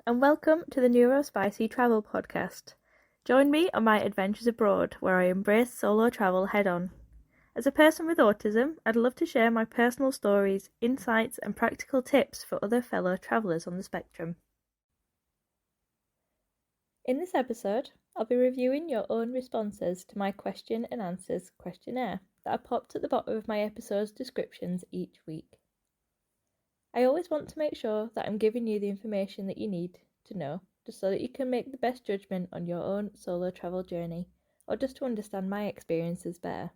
and welcome to the Neurospicy Travel Podcast. Join me on my adventures abroad, where I embrace solo travel head-on. As a person with autism, I'd love to share my personal stories, insights, and practical tips for other fellow travellers on the spectrum. In this episode, I'll be reviewing your own responses to my question and answers questionnaire that I popped at the bottom of my episode's descriptions each week. I always want to make sure that I'm giving you the information that you need to know, just so that you can make the best judgment on your own solo travel journey, or just to understand my experiences better.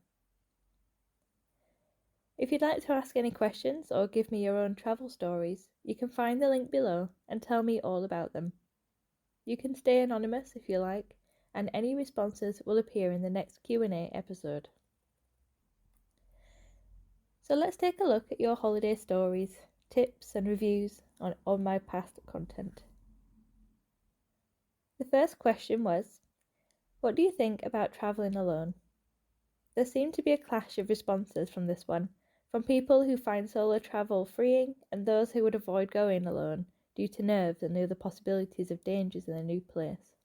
If you'd like to ask any questions or give me your own travel stories, you can find the link below and tell me all about them. You can stay anonymous if you like, and any responses will appear in the next Q&A episode. So let's take a look at your holiday stories, tips and reviews on my past content. The first question was, what do you think about travelling alone? There seemed to be a clash of responses from this one, from people who find solo travel freeing and those who would avoid going alone due to nerves and the other possibilities of dangers in a new place.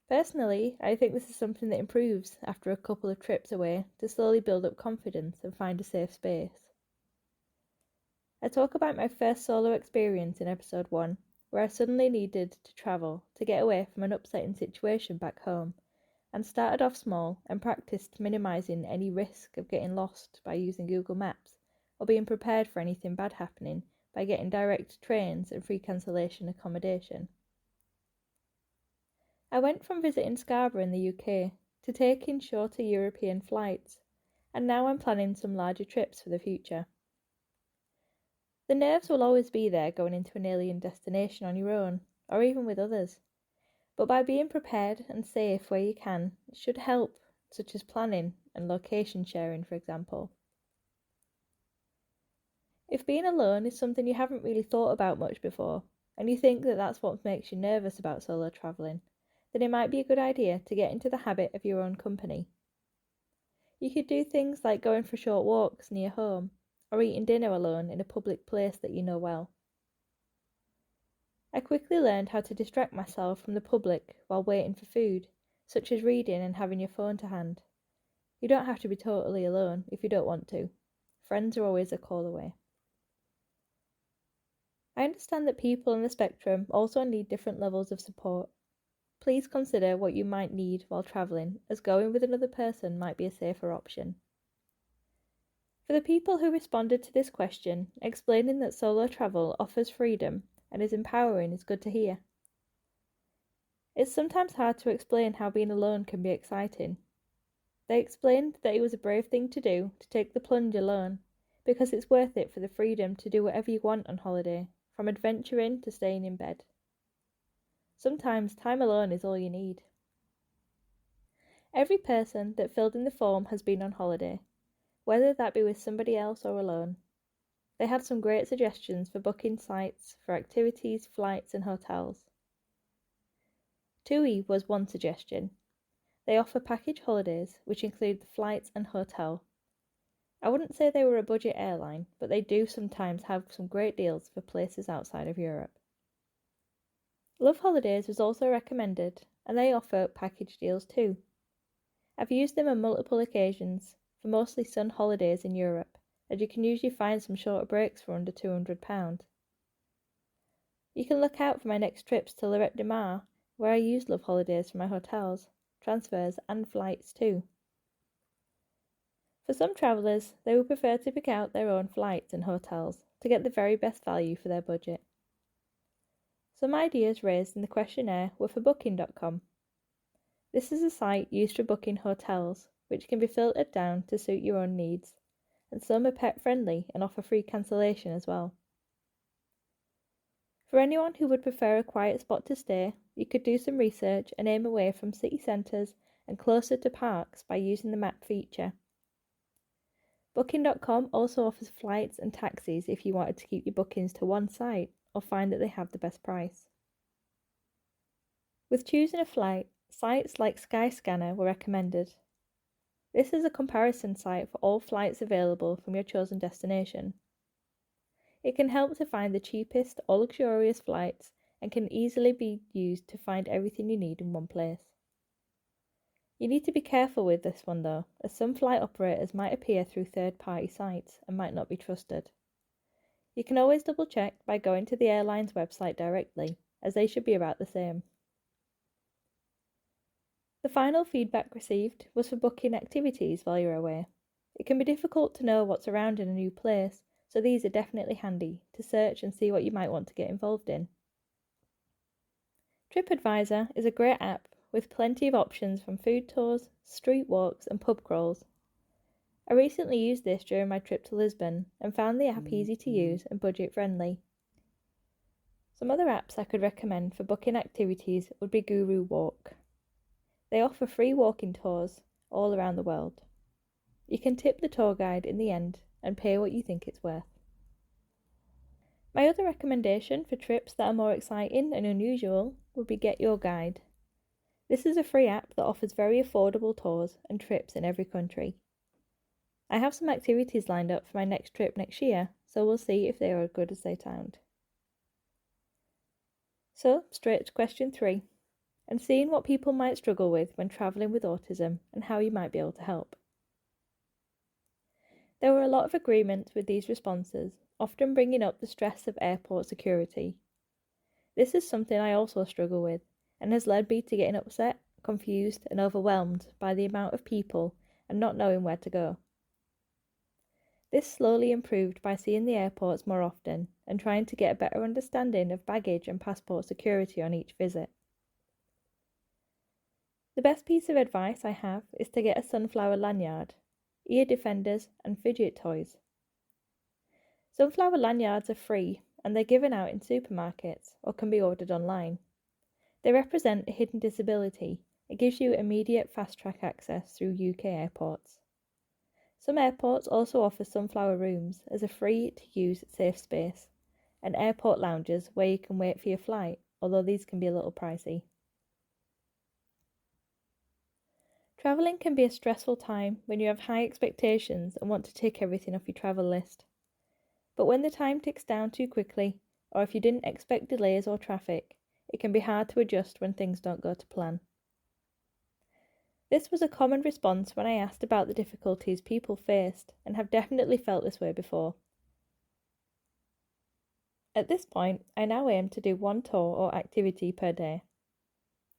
Personally, I think this is something that improves after a couple of trips away to slowly build up confidence and find a safe space. I talk about my first solo experience in episode 1, where I suddenly needed to travel to get away from an upsetting situation back home, and started off small and practiced minimising any risk of getting lost by using Google Maps, or being prepared for anything bad happening by getting direct trains and free cancellation accommodation. I went from visiting Scarborough in the UK to taking shorter European flights, and now I'm planning some larger trips for the future. The nerves will always be there going into an alien destination on your own, or even with others. But by being prepared and safe where you can, it should help, such as planning and location sharing, for example. If being alone is something you haven't really thought about much before, and you think that that's what makes you nervous about solo travelling, then it might be a good idea to get into the habit of your own company. You could do things like going for short walks near home, or eating dinner alone in a public place that you know well. I quickly learned how to distract myself from the public while waiting for food, such as reading and having your phone to hand. You don't have to be totally alone if you don't want to. Friends are always a call away. I understand that people on the spectrum also need different levels of support. Please consider what you might need while travelling, as going with another person might be a safer option. For the people who responded to this question, explaining that solo travel offers freedom and is empowering is good to hear. It's sometimes hard to explain how being alone can be exciting. They explained that it was a brave thing to do to take the plunge alone, because it's worth it for the freedom to do whatever you want on holiday, from adventuring to staying in bed. Sometimes time alone is all you need. Every person that filled in the form has been on holiday, whether that be with somebody else or alone. They had some great suggestions for booking sites, for activities, flights and hotels. TUI was one suggestion. They offer package holidays, which include the flights and hotel. I wouldn't say they were a budget airline, but they do sometimes have some great deals for places outside of Europe. Love Holidays was also recommended, and they offer package deals too. I've used them on multiple occasions, for mostly sun holidays in Europe, as you can usually find some shorter breaks for under £200. You can look out for my next trips to Lloret de Mar, where I use Love Holidays for my hotels, transfers and flights too. For some travellers, they would prefer to pick out their own flights and hotels to get the very best value for their budget. Some ideas raised in the questionnaire were for Booking.com. This is a site used for booking hotels, which can be filtered down to suit your own needs, and some are pet friendly and offer free cancellation as well. For anyone who would prefer a quiet spot to stay, you could do some research and aim away from city centres and closer to parks by using the map feature. Booking.com also offers flights and taxis if you wanted to keep your bookings to one site or find that they have the best price. With choosing a flight, sites like Skyscanner were recommended. This is a comparison site for all flights available from your chosen destination. It can help to find the cheapest or luxurious flights and can easily be used to find everything you need in one place. You need to be careful with this one though, as some flight operators might appear through third-party sites and might not be trusted. You can always double check by going to the airline's website directly, as they should be about the same. The final feedback received was for booking activities while you're away. It can be difficult to know what's around in a new place, so these are definitely handy to search and see what you might want to get involved in. TripAdvisor is a great app with plenty of options from food tours, street walks and pub crawls. I recently used this during my trip to Lisbon and found the app easy to use and budget friendly. Some other apps I could recommend for booking activities would be Guru Walk. They offer free walking tours all around the world. You can tip the tour guide in the end and pay what you think it's worth. My other recommendation for trips that are more exciting and unusual would be Get Your Guide. This is a free app that offers very affordable tours and trips in every country. I have some activities lined up for my next trip next year, so we'll see if they are as good as they sound. So, straight to question 3, and seeing what people might struggle with when travelling with autism and how you might be able to help. There were a lot of agreements with these responses, often bringing up the stress of airport security. This is something I also struggle with, and has led me to getting upset, confused and overwhelmed by the amount of people and not knowing where to go. This slowly improved by seeing the airports more often and trying to get a better understanding of baggage and passport security on each visit. The best piece of advice I have is to get a sunflower lanyard, ear defenders and fidget toys. Sunflower lanyards are free and they're given out in supermarkets or can be ordered online. They represent a hidden disability. It gives you immediate fast-track access through UK airports. Some airports also offer sunflower rooms as a free-to-use safe space, and airport lounges where you can wait for your flight, although these can be a little pricey. Travelling can be a stressful time when you have high expectations and want to tick everything off your travel list. But when the time ticks down too quickly, or if you didn't expect delays or traffic, it can be hard to adjust when things don't go to plan. This was a common response when I asked about the difficulties people faced, and have definitely felt this way before. At this point, I now aim to do one tour or activity per day,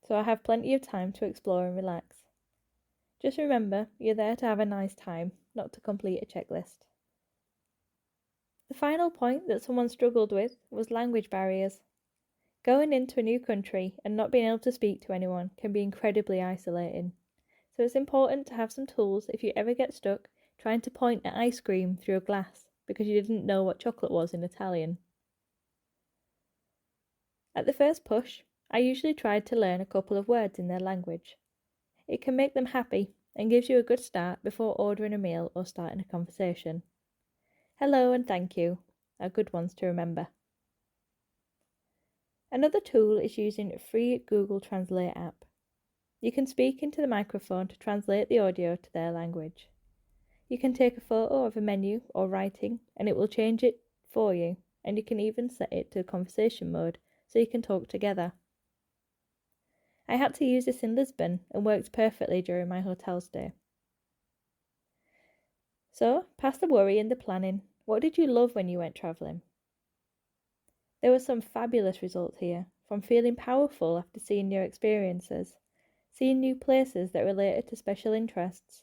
so I have plenty of time to explore and relax. Just remember, you're there to have a nice time, not to complete a checklist. The final point that someone struggled with was language barriers. Going into a new country and not being able to speak to anyone can be incredibly isolating. So it's important to have some tools if you ever get stuck trying to point at ice cream through a glass because you didn't know what chocolate was in Italian. At the first push, I usually tried to learn a couple of words in their language. It can make them happy and gives you a good start before ordering a meal or starting a conversation. Hello and thank you are good ones to remember. Another tool is using a free Google Translate app. You can speak into the microphone to translate the audio to their language. You can take a photo of a menu or writing and it will change it for you, and you can even set it to conversation mode so you can talk together. I had to use this in Lisbon and worked perfectly during my hotel stay. So, past the worry and the planning, what did you love when you went travelling? There were some fabulous results here, from feeling powerful after seeing new experiences, seeing new places that related to special interests,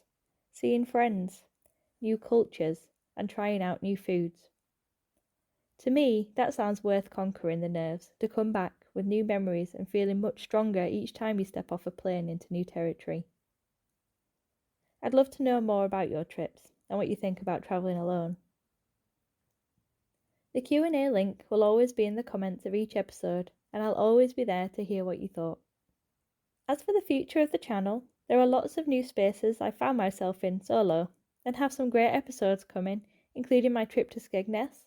seeing friends, new cultures, and trying out new foods. To me, that sounds worth conquering the nerves to come back with new memories and feeling much stronger each time you step off a plane into new territory. I'd love to know more about your trips and what you think about travelling alone. The Q&A link will always be in the comments of each episode, and I'll always be there to hear what you thought. As for the future of the channel, there are lots of new spaces I found myself in solo, and have some great episodes coming, including my trip to Skegness,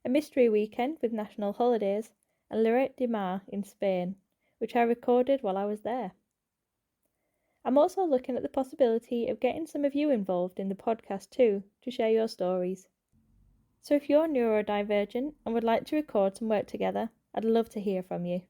a mystery weekend with national holidays, and Lloret de Mar in Spain, which I recorded while I was there. I'm also looking at the possibility of getting some of you involved in the podcast too, to share your stories. So if you're neurodivergent and would like to record some work together, I'd love to hear from you.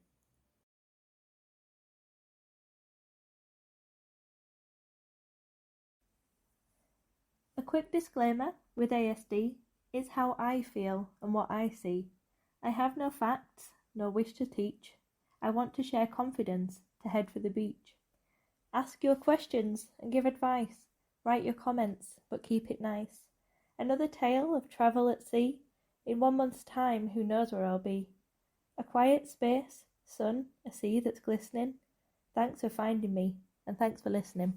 A quick disclaimer with ASD is how I feel and what I see. I have no facts, no wish to teach. I want to share confidence to head for the beach. Ask your questions and give advice. Write your comments, but keep it nice. Another tale of travel at sea. In 1 month's time, who knows where I'll be. A quiet space, sun, a sea that's glistening. Thanks for finding me, and thanks for listening.